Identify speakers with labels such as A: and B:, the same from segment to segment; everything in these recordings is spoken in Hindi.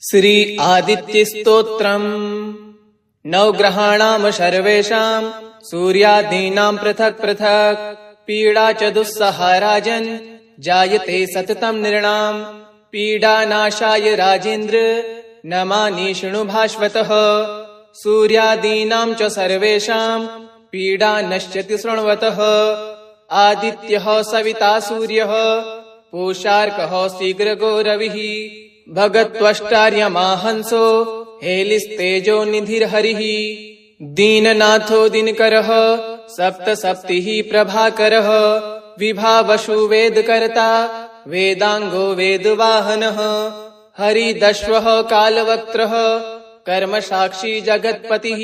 A: श्री आदित्य स्तोत्रम्। नवग्रहाणां सर्वेषां सूर्यादीनां पृथक् पृथक् पीडा च दुस्सहा राजन् जायते सततं नृणां पीडानाशाय राजेन्द्र नमानि शृणु भास्वतः। सूर्यादीनां च सर्वेषां पीडा नश्यति शृण्वतः। आदित्यः सविता सूर्यः पूषार्कः शीघ्रगो रविः भगत्वष्टार्यमा हंसो हेलिस्तेजो निधिर्हरिः। दीननाथो दिनकरः सप्तसप्तिः प्रभाकरः विभावशु वेदकर्ता वेदांगो वेदवाहनः। हरिदश्वः कालवक्त्रः कर्मसाक्षी जगत्पतिः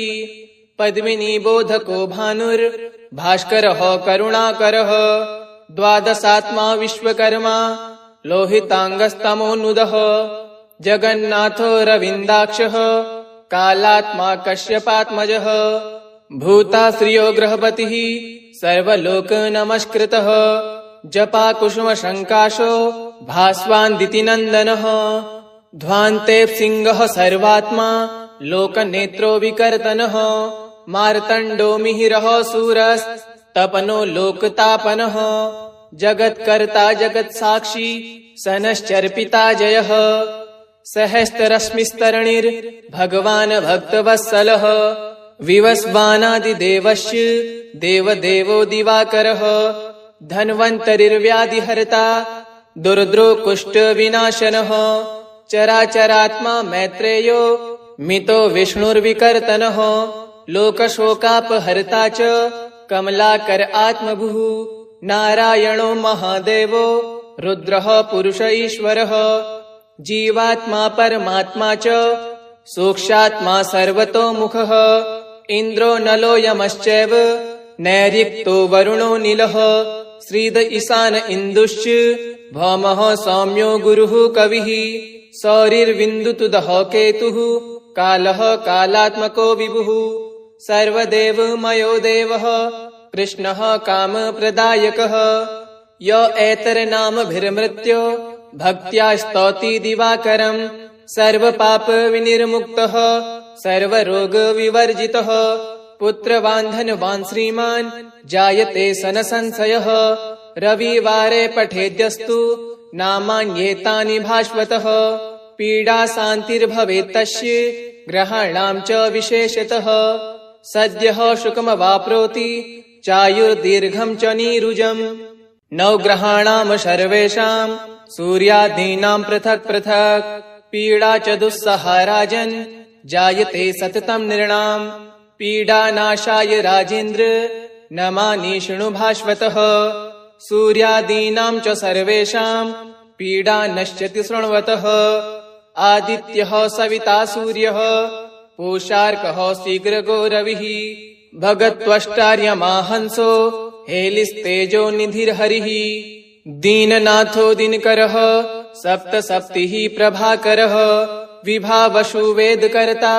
A: पद्मिनी बोधको भानुर्भास्करः करुणाकरः। द्वादशात्मा विश्वकर्मा लोहितांगस्तमोनुदः जगन्नाथो रविन्दाक्षः कालात्मा कश्यपात्मजः। भूताश्रियो गृहपतिः सर्वलोक नमस्कृतः जपा कुसुम शङ्काशो भास्वान्दितिनन्दनः। ध्वान्ते सिंहः सर्वात्मा लोकनेत्रो विकर्तनः। मार्तण्डो मिहिरः सूरस्तपनो लोकतापनः। जगत्कर्ता जगत्साक्षी सनश्चर्पिता जयः। सहस्ररश्मिस्तरणिर् भगवान् भक्तवत्सलः विवस्वानादिदेवस्य देवदेवो दिवाकरः। धन्वन्तरिर्व्याधिहर्ता दुर्द्रो कुष्ठविनाशनः। चराचरात्मा मैत्रेयो मितो विष्णुर्विकर्तनः। लोकशोकापहर्ता च कमलाकर आत्मभुः। नारायणो महादेवो रुद्रः पुरुष ईश्वरः। जीवात्मा परमात्मा च सूक्ष्मात्मा सर्वतोमुखः। इन्द्रो नलो यमश्चैव नैऋक्तो वरुणो नीलः। श्रीद ईशान इन्दुश्च भौमः सौम्यो गुरुः कविः। सौरिर्विन्दुतुदः केतुः कालः कालात्मको विभुः। सर्वदेवमयो देवः कृष्णः कामप्रदायकः। य एतरनामभिर्मृत्यो भक्त्या स्तौति दिवाकरम् सर्वपापविनिर्मुक्तः सर्वरोगविवर्जितः। पुत्रवान् श्रीमान् जायते सनसंशयः। रविवारे पठेद्यस्तु नामान्येतानि भास्वतः। पीडा शान्तिर्भवेत् तस्य ग्रहाणां च विशेषतः। सद्यः सुखमवाप्नोति चायुर्दीर्घं च नीरुजम्। नवग्रहाणां सर्वेषां सूर्यादीनां पृथक् पृथक् पीडा च दुस्सहा राजन् जायते सततं नृणां पीडानाशाय राजेन्द्र नमानि शृणु भास्वतः। सूर्यादीनां च सर्वेषां पीडा नश्यति शृण्वतः। आदित्यः सविता सूर्यः पूषार्कः शीघ्रगो रविः भगत्वष्टार्यमा हंसो हेलिस्तेजो निधिर्हरिः। दीननाथो दिनकरः सप्तसप्तिः प्रभाकरः विभावशु वेदकर्ता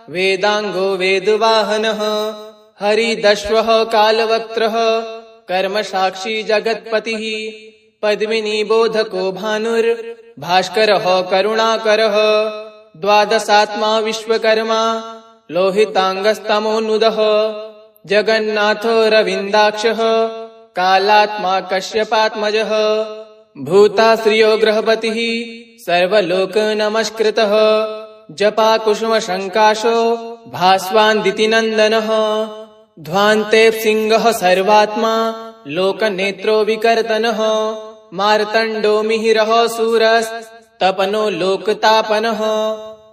A: वेदांगो वेदवाहनः। हरिदश्वः कालवक्त्रः कर्मसाक्षी जगत्पतिः पद्मिनी बोधको भानुर्भास्करः करुणाकरः। द्वादशात्मा विश्वकर्मा लोहितांगस्तमोनुदः जगन्नाथो रविन्दाक्षः कालात्मा कश्यपात्मजः। भूताश्रियो गृहपतिः सर्वलोक नमस्कृतः जपा कुसुम शङ्काशो भास्वान्दितिनन्दनः। ध्वान्ते सिंहः सर्वात्मा लोकनेत्रो विकर्तनः। मार्तण्डो मिहिरः सूरस्तपनो लोकतापनः।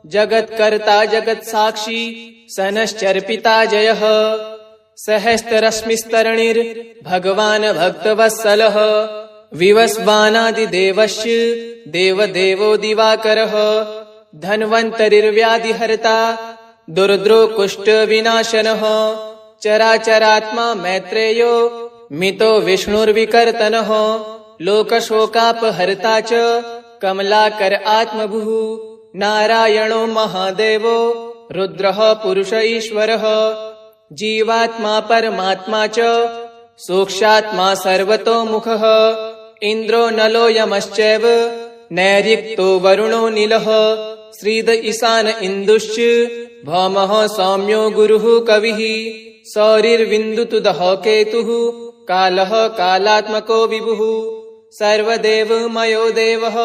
A: जगत्कर्ता जगत्साक्षी सनश्चर्पिता जयः। सहस्ररश्मिस्तरणिर् भगवान् भक्तवत्सलः विवस्वानादिदेवस्य देवदेवो दिवाकरः। धन्वन्तरिर्व्याधिहर्ता दुर्द्रो कुष्ठविनाशनः। चराचरात्मा मैत्रेयो मितो विष्णुर्विकर्तनः। लोकशोकापहर्ता च कमलाकर आत्मभुः। नारायणो महादेवो रुद्रः पुरुष ईश्वरः। जीवात्मा परमात्मा च सूक्ष्मात्मा सर्वतोमुखः। इन्द्रो नलो यमश्चैव नैऋक्तो वरुणो नीलः श्रीद ईशान इन्दुश्च भौमः सौम्यो गुरुः कविः सौरिर्विन्दुतुदः केतुः कालः कालात्मको विभुः सर्वदेवमयो देवः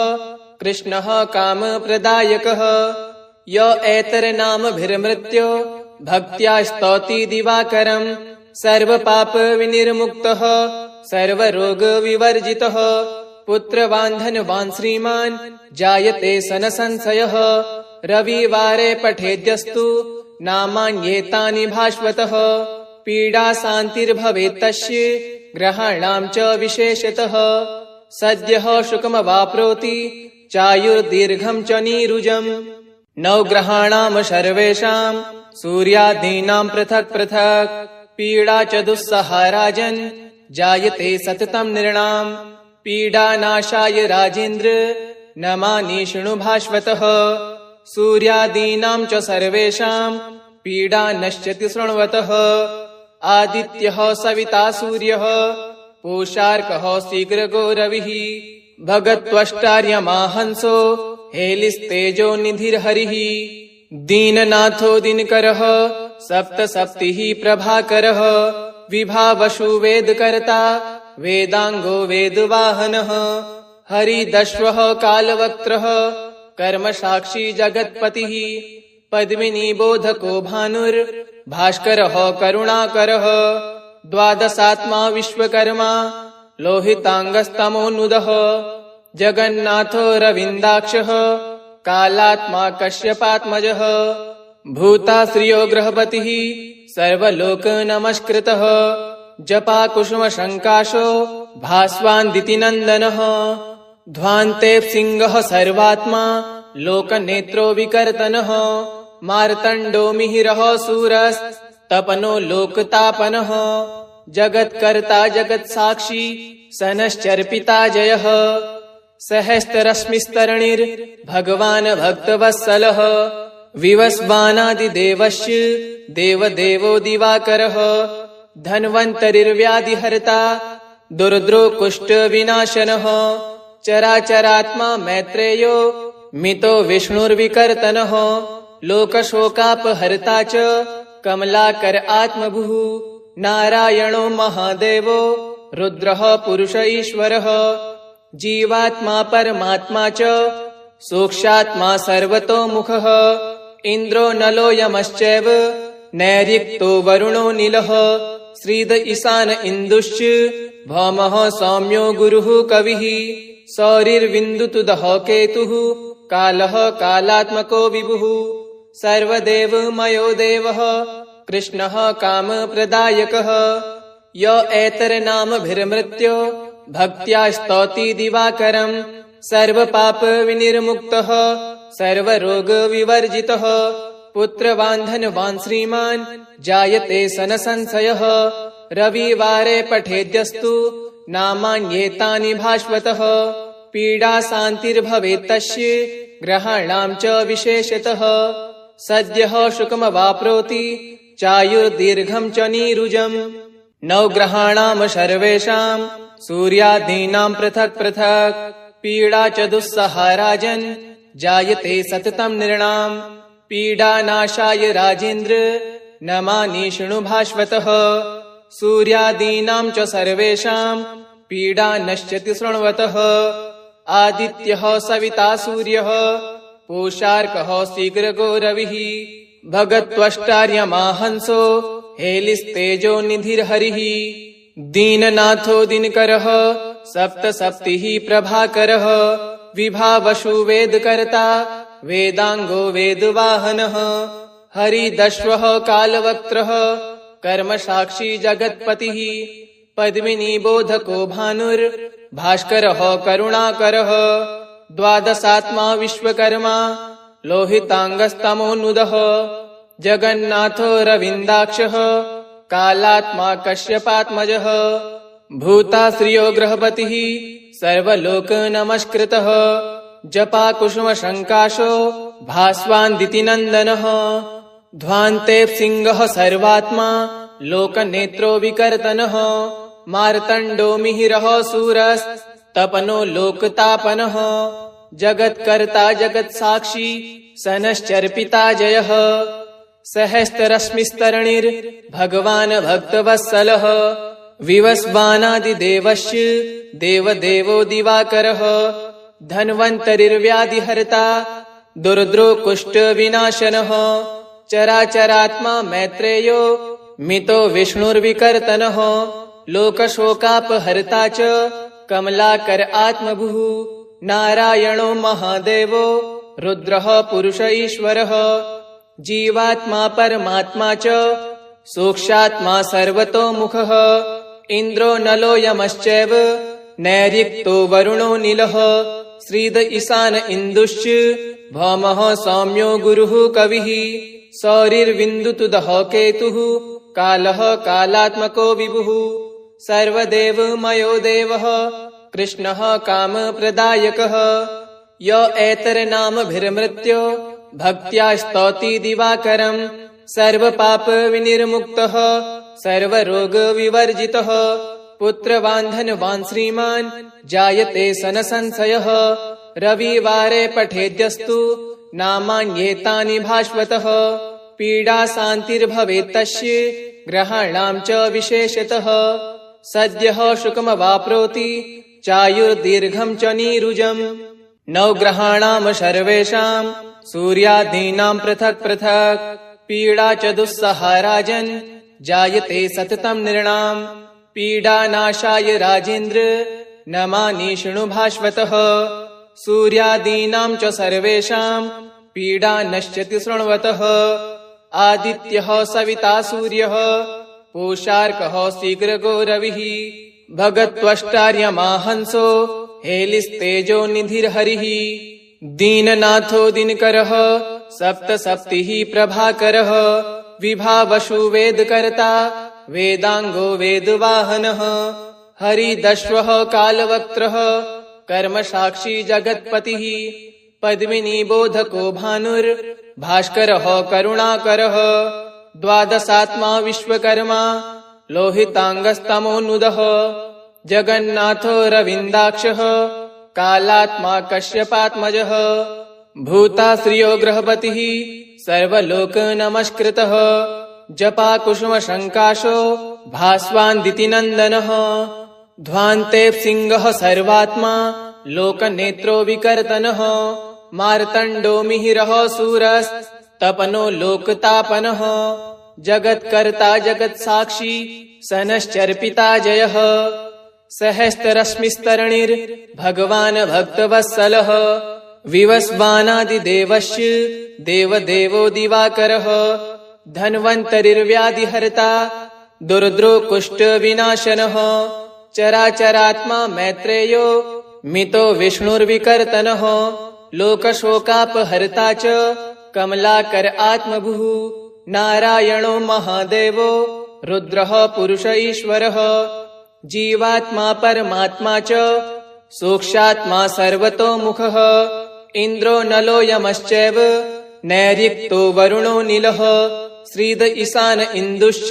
A: कृष्णः कामप्रदायकः य एतरनामभिर्मृत्यो भक्त्या स्तौति दिवाकरम् सर्वपापविनिर्मुक्तः सर्वरोगविवर्जितः पुत्रवान्धनवान् श्रीमान् जायते सनसंशयः रविवारे पठेद्यस्तु नामान्येतानि भास्वतः पीडा शान्तिर्भवेत् तस्य ग्रहाणां च विशेषतः सद्यः शुकमवाप्नोति चायुर्दीर्घं च नीरुजम् नवग्रहाणां सर्वेषां सूर्यादीनां पृथक् पृथक् पीडा च दुस्सहा राजन् जायते सततं नृणाम् पीडानाशाय राजेन्द्र नमानि शृणु भास्वतः सूर्यादीनां च सर्वेषां पीडा नश्यति शृण्वतः आदित्यः सविता सूर्यः पूषार्कः शीघ्रगो रविः भगत्वष्टार्यमाहंसो हेलिस्तेजो निधिर्हरिः दीननाथो दिनकरः सप्तसप्तिः प्रभाकरः विभावशु वेदकर्ता वेदांगो वेदवाहनः हरिदश्वः कालवक्त्रः कर्मसाक्षी जगत्पतिः पद्मिनी बोधको भानुर्भास्करः करुणाकरः द्वादशात्मा विश्वकर्मा लोहितांगस्तमोनुदः जगन्नाथो रविन्दाक्षः कालात्मा कश्यपात्मजः भूताश्रियो गृहपतिः सर्वलोक नमस्कृतः जपा कुसुम शङ्काशो भास्वान्दितिनन्दनः ध्वान्तेप्सिंहः सर्वात्मा लोकनेत्रो विकर्तनः मार्तण्डो मिहिरः सूरस्तपनो लोकतापनः जगत्कर्ता जगत्साक्षी सनश्चर्पिता जयः सहस्ररश्मिस्तरणिर्भगवान् भक्तवत्सलः विवस्वानादिदेवस्य देवदेवो दिवाकरः धन्वन्तरिर्व्याधिहर्ता दुर्द्रो कुष्ठविनाशनः चराचरात्मा मैत्रेयो मितो विष्णुर्विकर्तनः लोकशोकापहर्ता च कमलाकर आत्मभुः नारायणो महादेवो रुद्रः पुरुष ईश्वरः जीवात्मा परमात्मा च सूक्ष्मात्मा सर्वतोमुखः इन्द्रो नलो यमश्चैव नैऋक्तो वरुणो नीलः श्रीद ईशान इन्दुश्च भौमः सौम्यो गुरुः कविः सौरिर्विन्दुतुदः केतुः कालः कालात्मको विभुः सर्वदेवमयो देवः कृष्णः कामप्रदायकः य एतरनामभिर्मृत्यो भक्त्या स्तौति दिवाकरम् सर्वपापविनिर्मुक्तः सर्वरोगविवर्जितः पुत्रवान्धनवान् श्रीमान् जायते सनसंशयः रविवारे पठेद्यस्तु नामान्येतानि भास्वतः पीडा शान्तिर्भवेत् तस्य ग्रहाणां च विशेषतः सद्यः शुकमवाप्नोति चायुर्दीर्घं च नीरुजम् नवग्रहाणां सर्वेषां सूर्यादीनां पृथक् पृथक् पीडा च दुस्सहा राजन् जायते सततं नृणाम् पीडानाशाय राजेन्द्र नमानि शृणु भास्वतः सूर्यादीनां च सर्वेषां पीडा नश्यति शृण्वतः आदित्यः सविता सूर्यः पूषार्कः शीघ्रगो रविः भगत्वष्टार्यमाहंसो हेलिस्तेजो निधिर्हरिः दीननाथो दिनकरः सप्तसप्तिः प्रभाकरः विभावशु वेदकर्ता वेदांगो वेदवाहनः हरिदश्वः कालवक्त्रः कर्मसाक्षी जगत्पतिः पद्मिनी बोधको भानुर्भास्करः करुणाकरः द्वादशात्मा विश्वकर्मा लोहितांगस्तमोनुदः जगन्नाथो रविन्दाक्षः कालात्मा कश्यपात्मजः भूताश्रियो गृहपतिः सर्वलोक नमस्कृतः जपा कुसुम शङ्काशो भास्वान्दितिनन्दनः ध्वान्तेप्सिंहः सर्वात्मा लोकनेत्रो विकर्तनः मार्तण्डो मिहिरः सूरस्तपनो लोकतापनः जगत्कर्ता जगत्साक्षी सनश्चर्पिता जयः सहस्ररश्मिस्तरणिर्भगवान् भक्तवत्सलः विवस्वानादिदेवश्च देवदेवो दिवाकरः धन्वन्तरिर्व्याधिहर्ता दुर्द्रो कुष्ठविनाशनः चराचरात्मा मैत्रेयो मितो विष्णुर्विकर्तनः लोकशोकापहर्ता च कमलाकर आत्मभुः नारायणो महादेवो रुद्रः पुरुष ईश्वरः जीवात्मा परमात्मा च सूक्ष्मात्मा सर्वतोमुखः इन्द्रो नलो यमश्चैव नैऋक्तो वरुणो नीलः श्रीद ईशान इन्दुश्च भौमः सौम्यो गुरुः कविः सौरिर्विन्दुतुदः केतुः कालः कालात्मको विभुः सर्वदेवमयो देवः कृष्णः कामप्रदायकः य एतरनामभिर्मृत्यो भक्त्या स्तौति दिवाकरम् सर्वपापविनिर्मुक्तः सर्वरोगविवर्जितः पुत्रवान्धनवान् श्रीमान् जायते सनसंशयः रविवारे पठेद्यस्तु नामान्येतानि भास्वतः पीडा शान्तिर्भवेत्तस्य ग्रहाणां च विशेषतः सद्यः शुकमवाप्नोति चायुर्दीर्घं च नीरुजम् नवग्रहाणां सर्वेषां सूर्यादीनां पृथक् पृथक् पीडा च दुस्सहा राजन् जायते सततं नृणाम् पीडानाशाय राजेन्द्र नमानि शृणु भास्वतः सूर्यादीनां च सर्वेषां पीडा नश्यति शृण्वतः आदित्यः सविता सूर्यः पूषार्कः शीघ्रगो रविः भगत्वष्टार्यमाहंसो हेलिस्तेजो निधिर्हरिः दीननाथो दिनकरः सप्तसप्तिः प्रभाकरः विभावशु वेदकर्ता वेदांगो वेदवाहनः हरिदश्वः कालवक्त्रः कर्मसाक्षी जगत्पतिः पद्मिनी बोधको भानुर्भास्करः करुणाकरः द्वादशात्मा विश्वकर्मा लोहितांगस्तमोनुदः जगन्नाथो रविन्दाक्षः कालात्मा कश्यपात्मजः भूताश्रियो गृहपतिः सर्वलोक नमस्कृतः जपा कुसुम शङ्काशो भास्वान्दितिनन्दनः ध्वान्तेप्सिंहः सर्वात्मा लोकनेत्रो विकर्तनः मार्तण्डो मिहिरः सूरस्तपनो लोकतापनः जगत्कर्ता जगत्साक्षी सनश्चर्पिता जयः सहस्ररश्मिस्तरणिर्भगवान् भक्तवत्सलः विवस्वानादिदेवश्च देवदेवो दिवाकरः धन्वन्तरिर्व्याधिहर्ता दुर्द्रो कुष्ठविनाशनः चराचरात्मा मैत्रेयो मितो विष्णुर्विकर्तनः लोकशोकापहर्ता च कमलाकर आत्मभुः नारायणो महादेवो रुद्रः पुरुष ईश्वरः जीवात्मा परमात्मा च सूक्ष्मात्मा सर्वतोमुखः इन्द्रो नलो यमश्चैव नैऋक्तो वरुणो नीलः श्रीद ईशान इन्दुश्च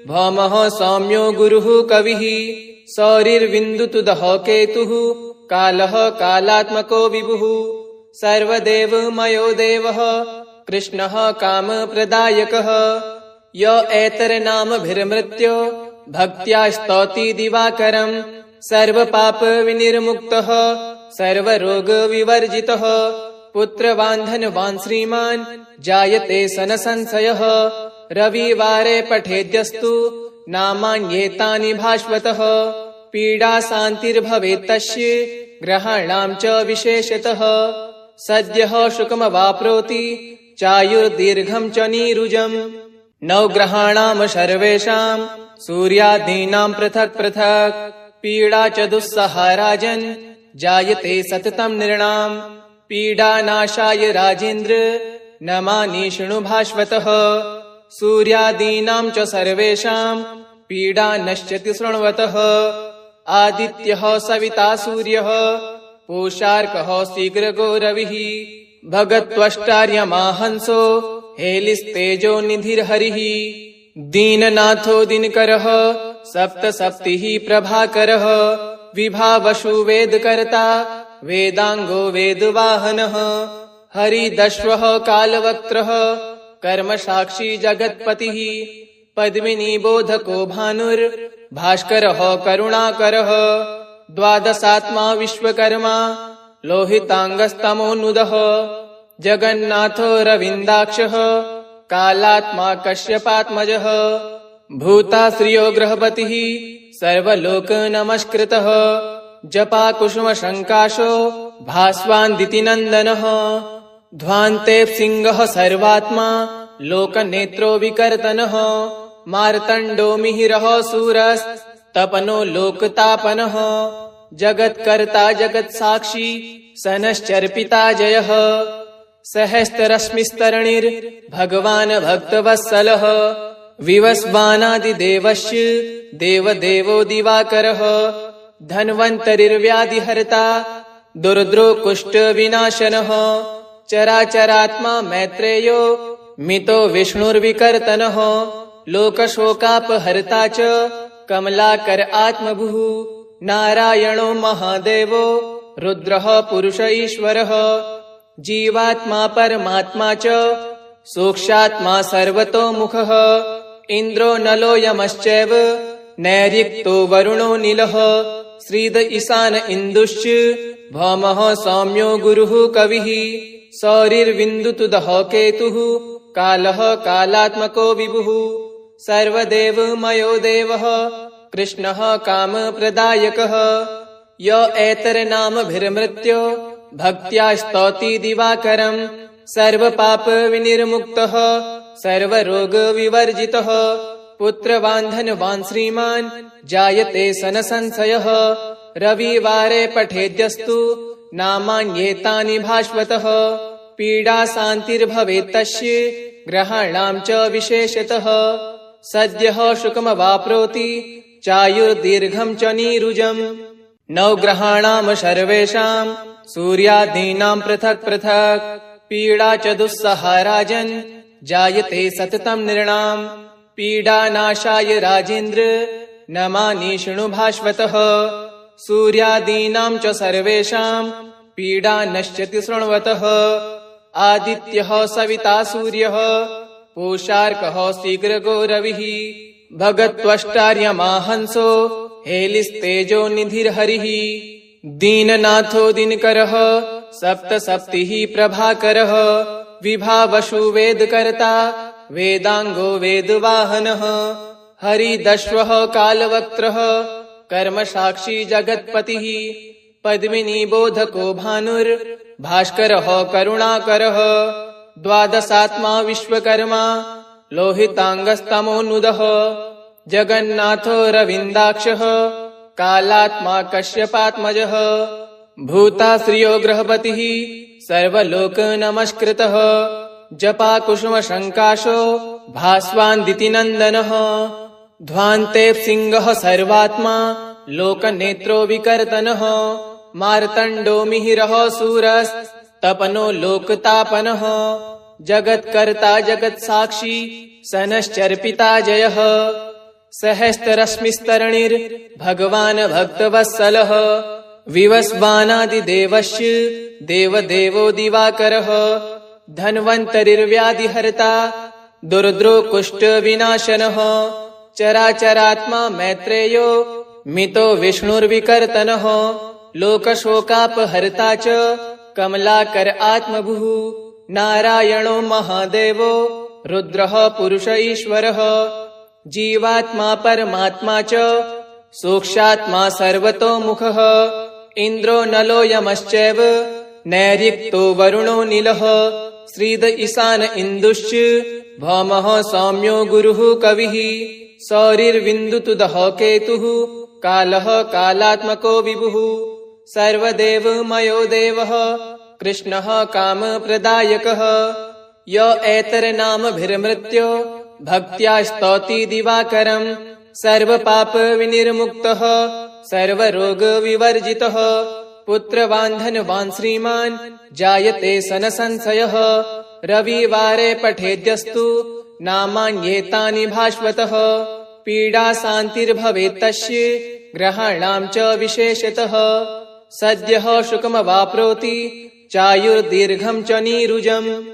A: भौमः सौम्यो गुरुः कविः सौरिर्विन्दुतुदः केतुः कालः कालात्मको विभुः सर्वदेवमयो देवः कृष्णः कामप्रदायकः य एतरनामभिर्मृत्यो भक्त्या स्तौति दिवाकरम् सर्वपापविनिर्मुक्तः सर्वरोगविवर्जितः पुत्रवान्धनवान् श्रीमान् जायते सनसंशयः रविवारे पठेद्यस्तु नामान्येतानि भास्वतः पीडा शान्तिर्भवेत्तस्य ग्रहाणां च विशेषतः सद्यः शुकमवाप्नोति चायुर्दीर्घं च नीरुजम् नवग्रहाणां सर्वेषां सूर्यादीनां पृथक् पृथक् पीडा च दुस्सहा राजन् जायते सततं नृणाम् पीडानाशाय राजेन्द्र नमानि शृणु भास्वतः सूर्यादीनां च सर्वेषां पीडा नश्यति शृण्वतः आदित्यः सविता सूर्यः पूषार्कः शीघ्रगो रविः भगत्वष्टार्यमाहंसो हेलिस्तेजो निधिर्हरिः दीननाथो दिनकरः सप्तसप्तिः प्रभाकरः विभावशु वेदकर्ता वेदांगो वेदवाहनः हरिदश्वः कालवक्त्रः कर्मसाक्षी जगत्पतिः पद्मिनी बोधको भानुर्भास्करः करुणाकरः द्वादशात्मा विश्वकर्मा लोहितांगस्तमोनुदः जगन्नाथो रविन्दाक्षः कालात्मा कश्यपात्मजः भूताश्रियो गृहपतिः सर्वलोकनमस्कृतः जपाकुसुमशङ्काशो भास्वान्दितिनन्दनः ध्वान्तेऽप्सिंहः सर्वात्मा लोकनेत्रो विकर्तनः मार्तण्डो मिहिरः सूरस्तपनो लोकतापनः जगत्कर्ता जगत्साक्षी सनश्चर्पिता जयः सहस्ररश्मिस्तरणिर्भगवान् भक्तवत्सलः विवस्वानादिदेवस्य देवदेवो दिवाकरः धन्वन्तरिर्व्याधिहर्ता दुर्द्रो कुष्ठविनाशनः चराचरात्मा मैत्रेयो मितो विष्णुर्विकर्तनः लोकशोकापहर्ता च कमलाकर आत्मभुः नारायणो महादेवो रुद्रः पुरुष ईश्वरः जीवात्मा परमात्मा च सोक्षात्मा सर्वतोमुखः इन्द्रो नलो यमश्चैव नैऋक्तो वरुणो नीलः श्रीद ईशान इन्दुश्च भौमः सौम्यो गुरुः कविः सौरिर्विन्दुतुदः केतुः कालः कालात्मको विभुः सर्वदेवमयो देवः कृष्णः कामप्रदायकः य एतरनामभिर्मृत्यो भक्त्या स्तौति दिवाकरम् सर्वपापविनिर्मुक्तः सर्वरोगविवर्जितः पुत्रवान्धनवान् श्रीमान् जायते सनसंशयः रविवारे पठेद्यस्तु नामान्येतानि भास्वतः पीडा शान्तिर्भवेत्तस्य ग्रहाणां च विशेषतः सद्यः शुकमवाप्नोति चायुर्दीर्घं च नीरुजम् नवग्रहाणां सर्वेषां सूर्यादीनां पृथक् पृथक् पीडा च दुस्सहा राजन् जायते सततं नृणाम् पीडानाशाय राजेन्द्र नमानि शृणु भास्वतः सूर्यादीनां च सर्वेषां पीडा नश्यति शृण्वतः आदित्यः सविता सूर्यः पूषार्कः शीघ्रगो रविः भगत्वष्टार्यमाहंसो हेलिस्तेजो निधिर्हरिः दीननाथो दिनकरः सप्तसप्तिः प्रभाकरः विभावशु वेदकर्ता वेदांगो वेदवाहनः हरिदश्वः कालवक्त्रः कर्मसाक्षी जगत्पतिः पद्मिनी बोधको भानुर्भास्करः करुणाकरः द्वादशात्मा विश्वकर्मा लोहितांगस्तमोनुदः जगन्नाथो रविन्दाक्षः कालात्मा कश्यपात्मजः भूताश्रियो गृहपतिः सर्वलोकनमस्कृतः जपाकुसुमशङ्काशो भास्वान्दितिनन्दनः ध्वान्तेऽप्सिंहः सर्वात्मा लोकनेत्रो विकर्तनः मार्तण्डो मिहिरः सूरस्तपनो लोकतापनः जगत्कर्ता जगत्साक्षी सनश्चर्पिता जयः सहस्ररश्मिस्तरणिर्भगवान् भक्तवत्सलः विवस्वानादिदेवस्य देवदेवो दिवाकरः धन्वन्तरिर्व्याधिहर्ता दुर्द्रो कुष्ठविनाशनः चराचरात्मा मैत्रेयो मितो विष्णुर्विकर्तनः लोकशोकापहर्ता च कमलाकर आत्मभुः नारायणो महादेवो रुद्रः पुरुष ईश्वरः जीवात्मा परमात्मा च सोक्षात्मा सर्वतोमुखः इन्द्रो नलो यमश्चैव नैऋक्तो वरुणो नीलः श्रीद ईशान इन्दुश्च भौमः सौम्यो गुरुः कविः सौरिर्विन्दुतुदः केतुः कालः कालात्मको विभुः सर्वदेवमयो देवः कृष्णः कामप्रदायकः य एतरनामभिर्मृत्यो भक्त्या स्तौति दिवाकरम् सर्वपापविनिर्मुक्तः सर्वरोगविवर्जितः पुत्रवान्धनवान् श्रीमान् जायते सनसंशयः रविवारे पठेद्यस्तु नामान्येतानि भास्वतः पीडा शान्तिर्भवेत्तस्य ग्रहाणां च विशेषतः सद्यः शुकमवाप्नोति चायुर्दीर्घं च नीरुजम्।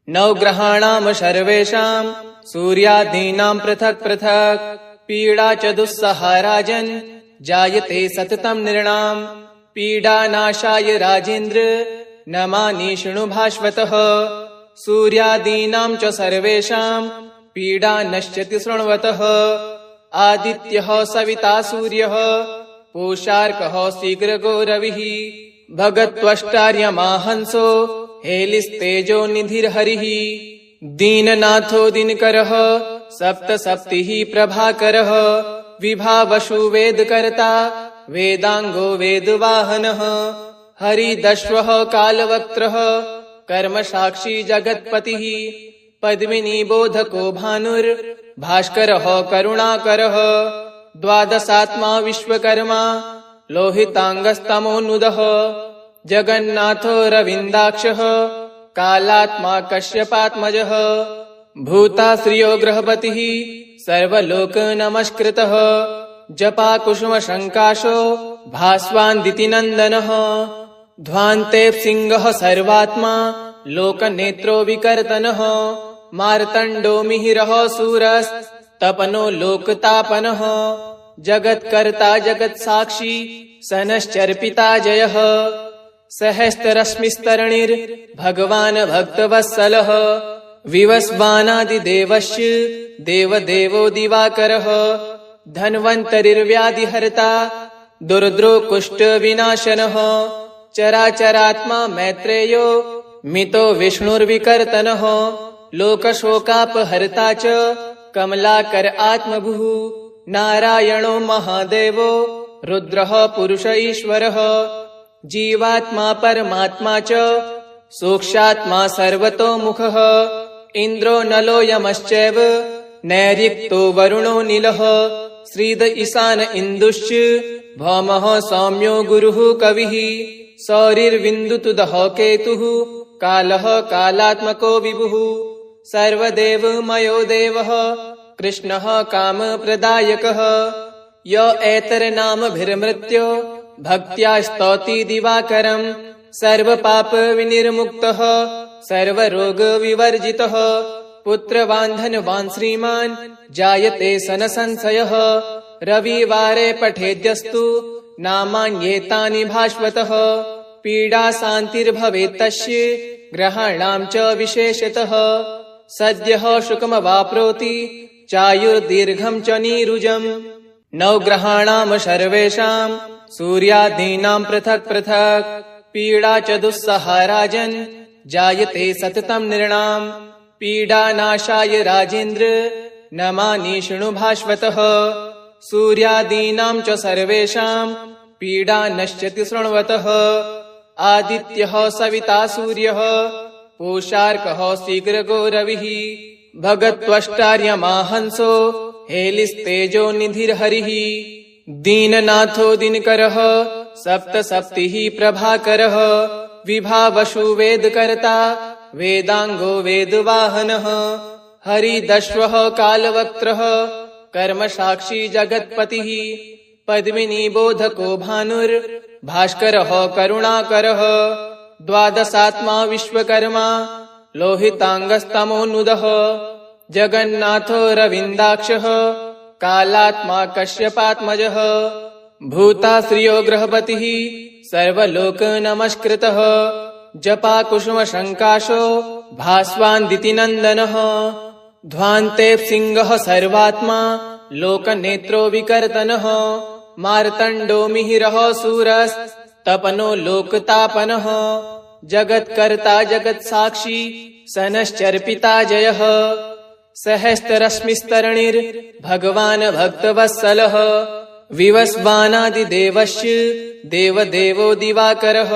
A: नवग्रहाणां सर्वेषां सूर्यादीनां पृथक् पृथक् पीडा च दुस्सहा राजन् जायते सततं नृणाम्। पीडानाशाय राजेन्द्र नमानि शृणु भास्वतः। सूर्यादीनां च सर्वेषां पीडा नश्यति शृण्वतः। आदित्यः सविता सूर्यः पूषार्कः शीघ्रगो रविः। भगत्वष्टार्यमाहंसो हेलिस्तेजो निधिर्हरिः। दीननाथो दिनकरः सप्तसप्तिः प्रभाकरः। विभावशु वेदकर्ता वेदांगो वेदवाहनः। हरिदश्वः कालवक्त्रः कर्मसाक्षी जगत्पतिः। पद्मिनी बोधको भानुर्भास्करः करुणाकरः। द्वादशात्मा विश्वकर्मा लोहितांगस्तमोनुदः। जगन्नाथो रविन्दाक्षः कालात्मा कश्यपात्मजः। भूताश्रियो गृहपतिः सर्वलोक नमस्कृतः। जपा कुसुम शङ्काशो भास्वान्दितिनन्दनः। ध्वान्ते सिंहः सर्वात्मा लोकनेत्रो विकर्तनः। मार्तण्डो मिहिरः सूरस्तपनो लोकतापनः। जगत्कर्ता जगत्साक्षी सनश्चर्पिता जयः। सहस्ररश्मिस्तरणिर्भगवान् भक्तवत्सलः। विवस्वानादिदेवश्च देवदेवो दिवाकरः। धन्वन्तरिर्व्याधिहर्ता दुर्द्रो कुष्ठविनाशनः। चराचरात्मा मैत्रेयो मितो विष्णुर्विकर्तनः। लोकशोकापहर्ता च कमलाकर आत्मभुः। नारायणो महादेवो रुद्रः पुरुष ईश्वरः। जीवात्मा परमात्मा च सोक्षात्मा सर्वतोमुखः। इन्द्रो नलो यमश्चैव नैऋक्तो वरुणो नीलः। श्रीद ईशान इन्दुश्च भौमः सौम्यो गुरुः कविः। सौरिर्विन्दुतुदः केतुः कालः कालात्मको विभुः। सर्वदेवमयो देवः कृष्णः कामप्रदायकः। य एतरनामभिर्मृत्यो भक्त्या स्तौति दिवाकरम्। सर्वपापविनिर्मुक्तः सर्वरोगविवर्जितः। पुत्रवान्धनवान् श्रीमान् जायते सनसंशयः। रविवारे पठेद्यस्तु नामान्येतानि भास्वतः। पीडा शान्तिर्भवेत् तस्य ग्रहाणां च विशेषतः। सद्यः शुकमवाप्नोति चायुर्दीर्घं च नीरुजम्। नवग्रहाणां सर्वेषां सूर्यादीनां पृथक् पृथक् पीडा च दुस्सहा राजन् जायते सततं नृणाम्। पीडानाशाय राजेन्द्र नमानि शृणु भास्वतः। सूर्यादीनां च सर्वेषां पीडा नश्यति शृण्वतः। आदित्यः सविता सूर्यः पूषार्कः शीघ्रगो रविः। भगत्वष्टार्यमाहंसो हेलिस्तेजो निधिर्हरिः। दीननाथो दिनकरः सप्तसप्तिः प्रभाकरः। विभावशु वेदकर्ता वेदांगो वेदवाहनः। हरिदश्वः कालवक्त्रः कर्मसाक्षी जगत्पतिः। पद्मिनी बोधको भानुर्भास्करः करुणाकरः। द्वादशात्मा विश्वकर्मा लोहितांगस्तमोनुदः। जगन्नाथो रविन्दाक्षः कालात्मा कश्यपात्मजः। भूताश्रियो गृहपतिः सर्वलोक नमस्कृतः। जपा कुसुम शङ्काशो भास्वान्दितिनन्दनः। ध्वान्ते सिंहः सर्वात्मा लोकनेत्रो विकर्तनः। मार्तण्डो मिहिरः सूरस्तपनो लोकतापनः। जगत्कर्ता जगत्साक्षी सनश्चर्पिता जयः। सहस्ररश्मिस्तरणिर्भगवान् भक्तवत्सलः। विवस्वानादिदेवश्च देवदेवो दिवाकरः।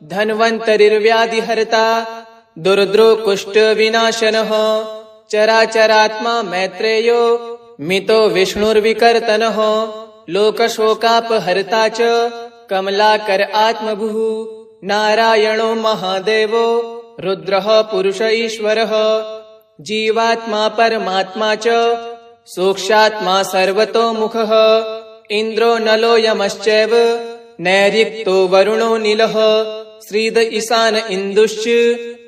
A: धन्वन्तरिर्व्याधिहर्ता दुर्द्रो कुष्ठविनाशनः। चराचरात्मा मैत्रेयो मितो विष्णुर्विकर्तनः। लोकशोकापहर्ता च कमलाकर आत्मभुः। नारायणो महादेवो रुद्रः पुरुष ईश्वरः। जीवात्मा परमात्मा च सोक्षात्मा सर्वतोमुखः। इन्द्रो नलो यमश्चैव नैऋक्तो वरुणो नीलः श्रीद ईशान इन्दुश्च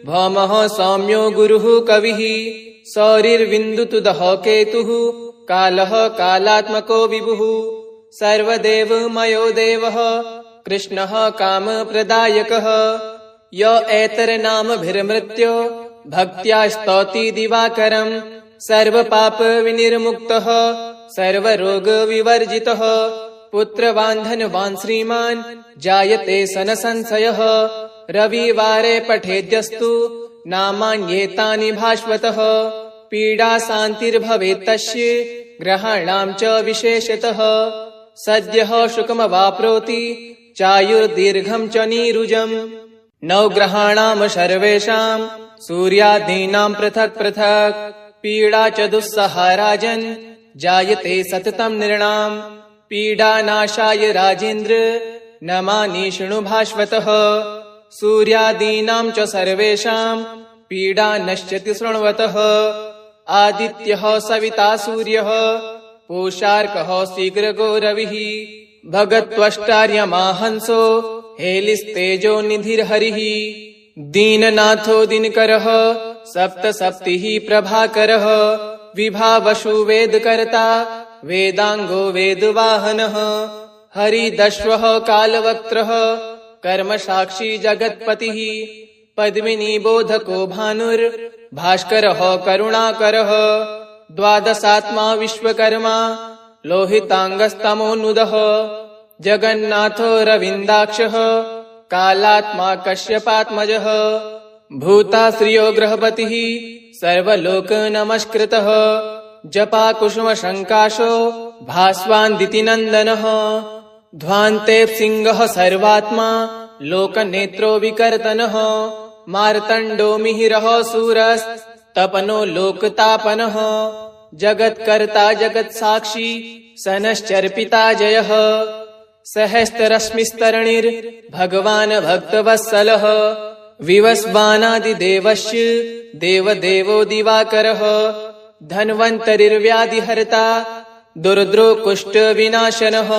A: भौमः सौम्यो गुरुः कविः सौरिर्विन्दुतुदः केतुः कालः कालात्मको विभुः सर्वदेवमयो देवः कृष्णः कामप्रदायकः य एतरनामभिर्मृत्यो भक्त्या स्तौति दिवाकरम् सर्वपापविनिर्मुक्तः सर्वरोगविवर्जितः पुत्रवान्धनवान् श्रीमान् जायते सनसंशयः रविवारे पठेद्यस्तु नामान्येतानि भास्वतः पीडा शान्तिर्भवेत् तस्य ग्रहाणां च विशेषतः सद्यः शुकमवाप्नोति चायुर्दीर्घं च नीरुजम् नवग्रहाणां सर्वेषां सूर्यादीनां पृथक् पृथक् पीडा च दुस्सहा राजन् जायते सततं नृणाम् पीडानाशाय राजेन्द्र नमानि शृणु भास्वतः सूर्यादीनां च सर्वेषां पीडा नश्यति शृण्वतः आदित्यः सविता सूर्यः पूषार्कः शीघ्रगो रविः भगत्वष्टार्यमाहंसो हेलिस्तेजो निधिर्हरिः दीननाथो दिनकरः सप्तसप्तिः प्रभाकरः विभावशु वेदकर्ता वेदांगो वेदवाहनः हरिदश्वः कालवक्त्रः कर्मसाक्षी जगत्पतिः पद्मिनी बोधको भानुर्भास्करः करुणाकरः द्वादशात्मा विश्वकर्मा लोहितांगस्तमोनुदः जगन्नाथो रविन्दाक्षः कालात्मा कश्यपात्मजः भूताश्रियो गृहपतिः सर्वलोक नमस्कृतः जपा कुसुम शङ्काशो भास्वान्दितिनन्दनः ध्वान्ते सिंहः सर्वात्मा लोकनेत्रो विकर्तनः मार्तण्डो मिहिरः सूरस्तपनो लोकतापनः जगत्कर्ता जगत्साक्षी सनश्चर्पिता जयः सहस्ररश्मिस्तरणिर्भगवान् भक्तवत्सलः विवस्वानादिदेवस्य देवदेवो दिवाकरः धन्वन्तरिर्व्याधिहर्ता दुर्द्रो कुष्ठविनाशनः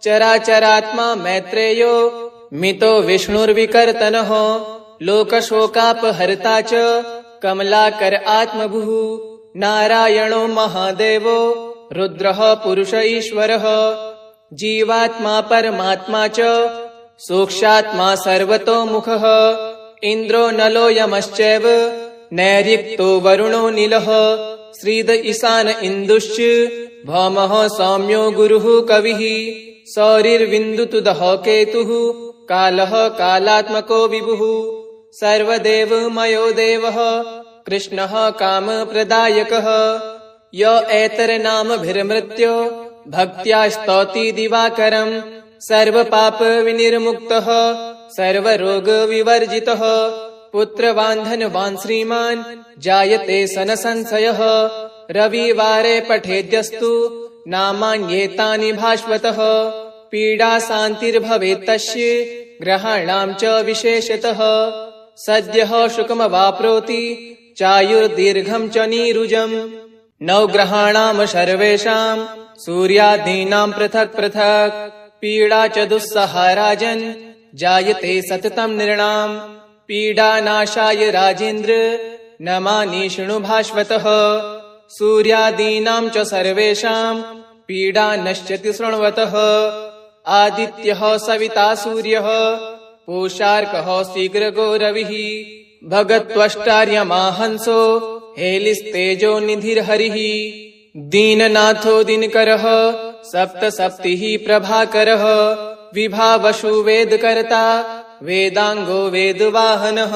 A: चराचरात्मा मैत्रेयो मितो विष्णुर्विकर्तनः लोकशोकापहर्ता च कमलाकर आत्मभुः नारायणो महादेवो रुद्रः पुरुष ईश्वरः जीवात्मा परमात्मा च सूक्ष्मात्मा सर्वतोमुखः इन्द्रो नलो यमश्चैव नैऋक्तो वरुणो नीलः श्रीद ईशान इन्दुश्च भौमः सौम्यो गुरुः कविः सौरिर्विन्दुतुदः केतुः कालः कालात्मको विभुः सर्वदेवमयो देवः कृष्णः कामप्रदायकः य एतरनामभिर्मृत्यो भक्त्या स्तौति दिवाकरम् सर्वपापविनिर्मुक्तः सर्वरोगविवर्जितः पुत्रवान्धनवान् श्रीमान् जायते सनसंशयः रविवारे पठेद्यस्तु नामान्येतानि भास्वतः पीडा शान्तिर्भवेत् तस्य ग्रहाणां च विशेषतः सद्यः शुकमवाप्नोति चायुर्दीर्घं च नीरुजम् नवग्रहाणां सर्वेषां सूर्यादीनां पृथक् पृथक् पीडा च दुस्सहा राजन् जायते सततं नृणाम् पीडानाशाय राजेन्द्र नमानि शृणु भास्वतः सूर्यादीनां च सर्वेषां पीडा नश्यति शृण्वतः आदित्यः सविता सूर्यः पूषार्कः शीघ्रगो रविः भगत्वष्टार्यमाहंसो हेलिस्तेजो निधिर्हरिः दीननाथो दिनकरः सप्तसप्तिः प्रभाकरः विभावशु वेदकर्ता वेदांगो वेदवाहनः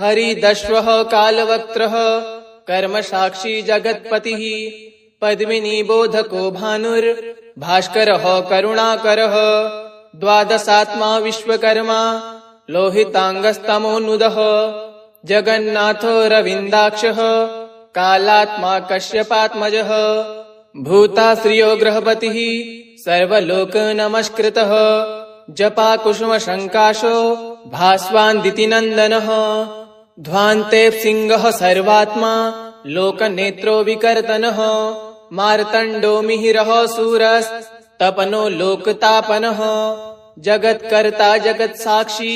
A: हरिदश्वः कालवक्त्रः कर्मसाक्षी जगत्पतिः पद्मिनी बोधको भानुर्भास्करः करुणाकरः द्वादशात्मा विश्वकर्मा लोहितांगस्तमोनुदः जगन्नाथो रविन्दाक्षः कालात्मा कश्यपात्मजः भूताश्रियो गृहपतिः सर्वलोक नमस्कृतः जपा कुसुम शङ्काशो भास्वान्दितिनन्दनः ध्वान्ते सिंहः सर्वात्मा लोकनेत्रो विकर्तनः मार्तण्डो मिहिरः सूरस्तपनो लोकतापनः जगत्कर्ता जगत्साक्षी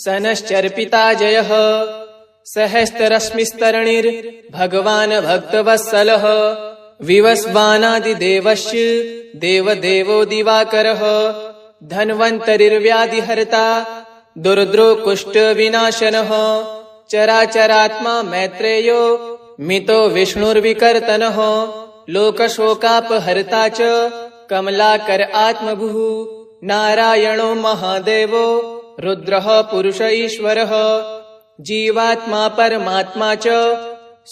A: सनश्चर्पिता जयः सहस्ररश्मिस्तरणिर्भगवान् भक्तवत्सलः विवस्वानादिदेवश्च देवदेवो दिवाकरः धन्वन्तरिर्व्याधिहर्ता दुर्द्रो कुष्ठविनाशनः चराचरात्मा मैत्रेयो मितो विष्णुर्विकर्तनः लोकशोकापहर्ता च कमलाकर आत्मभुः नारायणो महादेवो रुद्रः पुरुष ईश्वरः जीवात्मा परमात्मा च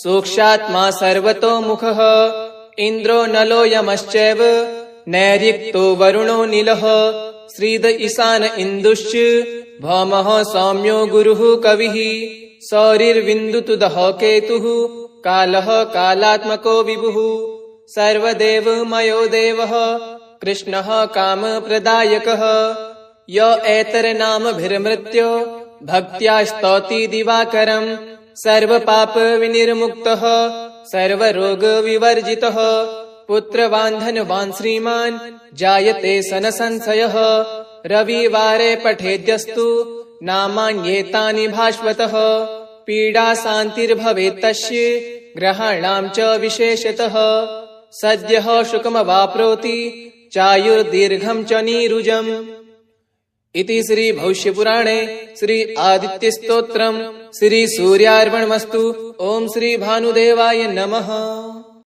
A: सूक्ष्मात्मा सर्वतोमुखः इन्द्रो नलो यमश्चैव नैऋक्तो वरुणो नीलः श्रीद ईशान इन्दुश्च भौमः सौम्यो गुरुः कविः सौरिर्विन्दुतुदः केतुः कालः कालात्मको विभुः सर्वदेवमयो देवः कृष्णः कामप्रदायकः य एतरनामभिर्मृत्यो भक्त्या स्तौति दिवाकरम् सर्वपापविनिर्मुक्तः सर्वरोगविवर्जितः पुत्रवान्धनवान् श्रीमान् जायते सनसंशयः रविवारे पठेद्यस्तु नामान्येतानि भास्वतः पीडा शान्तिर्भवेत् तस्य ग्रहाणां च विशेषतः सद्यः शुकमवाप्नोति चायुर्दीर्घं च नीरुजम् इति श्री भविष्यपुराणे श्री आदित्यस्तोत्रम् श्री सूर्यार्पणमस्तु। ओम श्री भानुदेवाय नमः।